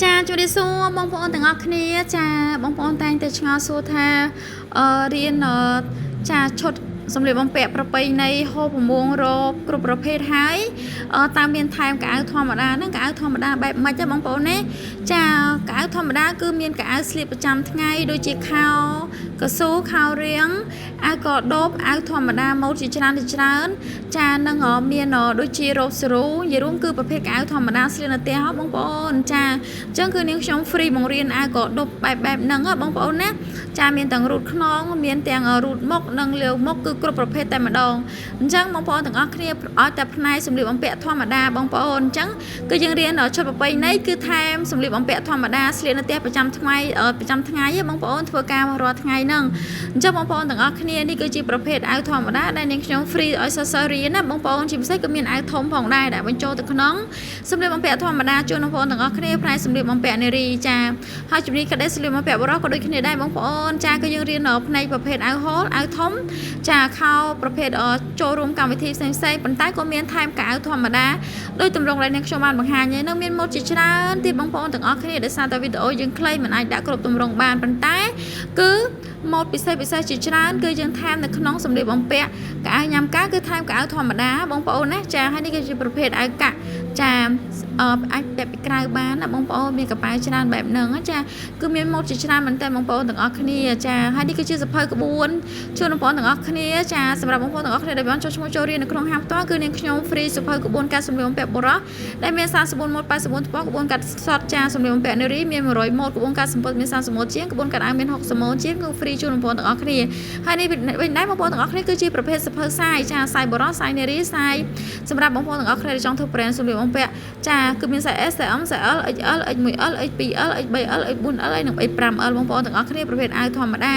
ចាជម្រាបសួរបងប្អូនទាំងអស់គ្នាចាបងប្អូនតែងតែឆ្ងល់សួរថារៀនចាឈុតសម្លៀកបំពាក់ប្រពៃណីហូបប្រមួងរោគគ្រប់ប្រភេទហើយតាមមានថែមកៅអៅធម្មតាហ្នឹងកៅអៅធម្មតាបែបម៉េចទេបងប្អូនណាចាកៅអៅធម្មតាគឺមានកៅអៅស្លៀកប្រចាំថ្ងៃដូចជាខោកស៊ូខោរៀងអាវកដបអាវធម្មតាម៉ូដជាច្រើនចានឹងមានដូចជារ៉ូបសេរូនិយាយរួមគឺប្រភេទកៅអៅធម្មតាស្លៀកនៅផ្ទះហ៎បងប្អូនចាអញ្ចឹងគឺនាងខ្ញុំ free បង្រៀនអាវកដបបែបហ្នឹងហ៎បងប្អូនណាចាមានទាំងរូតខ្នងមានទាំងរូតមុខនិងលាវមុខគឺគ្រប់ប្រភេទតែម្ដងអញ្ចឹងបងប្អូនទាំងអស់គ្នាឲ្យតែផ្នែកសម្លៀកបំពាក់ធម្មតាបងប្អូនអញ្ចឹងគឺយើងរៀនឈុតប្រពៃណីគឺថែមសម្លៀកបំពាក់ធម្មតាស្លៀកនៅផ្ទះប្រចាំថ្ងៃបងប្អូនធ្វើការរាល់ថ្ងៃហ្នឹងអញ្ចឹងបងប្អូនទាំងអស់គ្នានេះគឺជាប្រភេទអាវធម្មតាដែលនាងខ្ញុំ free ឲ្យសិស្សរៀនណាបងប្អូនជាពិសេសក៏មានអាវធំផងដែរដែលបញ្ចូលទៅក្នុងសម្លៀកបំពាក់ធម្មតាជូនបងប្អូនទាំងអស់គ្នាផ្នែកសម្លៀកបំពាក់នារីចាហើយជំនាញកាត់ដេរសម្លៀកបំពាក់បុរសក៏ដូចគ្នាដែរបងប្អូនចាគឺយើងរៀនផ្នែកប្រភេទអាវហូលអាវធំចាខោប្រភេទចូលរួមកម្មវិធីផ្សេងៗប៉ុន្តែក៏មានថែមកៅអៅធម្មតាដោយទម្រង់ដែលនាងខ្ញុំបានបង្ហាញហើយនឹងមានម៉ូដជាច្រើនទៀតបងប្អូនទាំងអស់គ្នាដោយសារតែវីដេអូយើងខ្លីមិនអាចដាក់គ្រប់ទម្រង់បានប៉ុន្តែគឺម៉ូដពិសេសជាច្រើនគឺយើងថែមនៅក្នុងសម្លៀកបំពាក់កៅអៅញ៉ាំការគឺថែមកៅអៅធម្មតាបងប្អូនណាចាហើយនេះគឺជាប្រភេទអាវកាក់ចាអាចពាក់ពីក្រៅបានណាបងប្អូនមានកប៉ាល់ច្រើនបែបហ្នឹងចាគឺមានម៉ូដជាច្រើនមែនតើបងប្អូនទាំងអស់គ្នាចាហើយនេះគឺជាសភៅក្បួនជូនបងប្អូនទាំងអស់គ្នាចាសម្រាប់បងប្អូនទាំងអស់គ្នាដែលបានចុះឈ្មោះចូលរៀននៅក្នុងហាងផ្ទាល់គឺនាងខ្ញុំ free សភៅក្បួនកាត់សម្លៀកបំពាក់បុរសដែលមាន34ម៉ូដ84ថ្ពក្បួនកាត់សតចាសម្លៀកបំពាក់នារីមាន100ម៉ូដក្បួនកាត់សំពត់មាន30ម៉ូដជាងក្បួនកាត់អាវមាន60ម៉ូដជាងគឺ free ជូនបងប្អូនទាំងអស់គ្នាហើយនេះវិញដែរបងប្អូនទាំងអស់គ្នាគឺជាប្រភេទសភៅសាយចាសាយបុរសសាយនារីសាយសម្រាប់បងប្អូនទាំងអស់គ្នាដែលចង់ធ្វើ brand សម្លៀកបំពាក់ចាគឺមានសាយ S សាយ M សាយ L XL X1L X2L X3L X4L និង X5L បងប្អូនទាំងអស់គ្នាប្រភេទអាវធម្មតា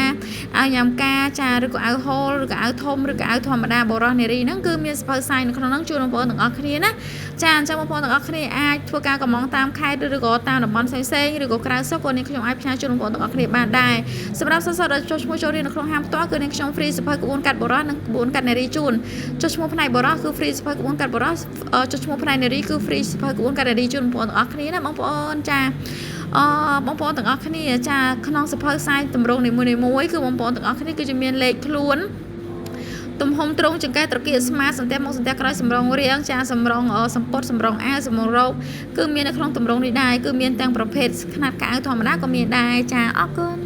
អាវញ៉ាំការចាឬក៏អាវហូលឬក៏អាវធំឬក៏អាវធម្មតាបុរសនារីហ្នឹងគឺមានសភៅសាយនៅក្នុងហ្នឹងជូនបងប្អូនទាំងអស់គ្នាណាចាអញ្ចឹងបងប្អូនទាំងអស់គ្នាអាចធ្វើការកម្មង់តាមខេត្តឬក៏តាមតំបន់ផ្សេងឬក៏ក្រៅស្រុកក៏នាងខ្ញុំអាចផ្សាយជូនបងប្អូនទាំងអស់គ្នាបានដែរសម្រាប់សិស្សដែលចុះឈ្មោះចូលរៀននៅក្នុងហាងផ្ទាល់គឺនាងខ្ញុំ free សភៅក្បួនកាត់បុរសនិងក្បួនកាត់នារីជូនចុះឈ្មោះផ្នែកបុរសគឺ free សភៅក្បួនកាត់បុរសចុះឈ្មោះផ្នែកនារីគឺ free សភៅក្បួនកាត់នារីជូនបងប្អូនទាំងអស់គ្នាណាបងប្អូនចាបងប្អូនទាំងអស់គ្នាចាក្នុងសភៅសាយតម្រងនីមួយៗគឺបងប្អូនទាំងអស់គ្នាគឺជាមានលេខខ្លួនទំហំត្រង់ចង្កេះត្រគាកស្មាសន្ទះមុខសន្ទះក្រោយសម្រងរៀងចាសម្រងសម្ពត់សម្រងអាវសម្រងរ៉ូបគឺមាននៅក្នុងទម្រង់នេះដែរគឺមានទាំងប្រភេទຂະຫນាត់កៅធម្មតាក៏មានដែរចាអរគុណ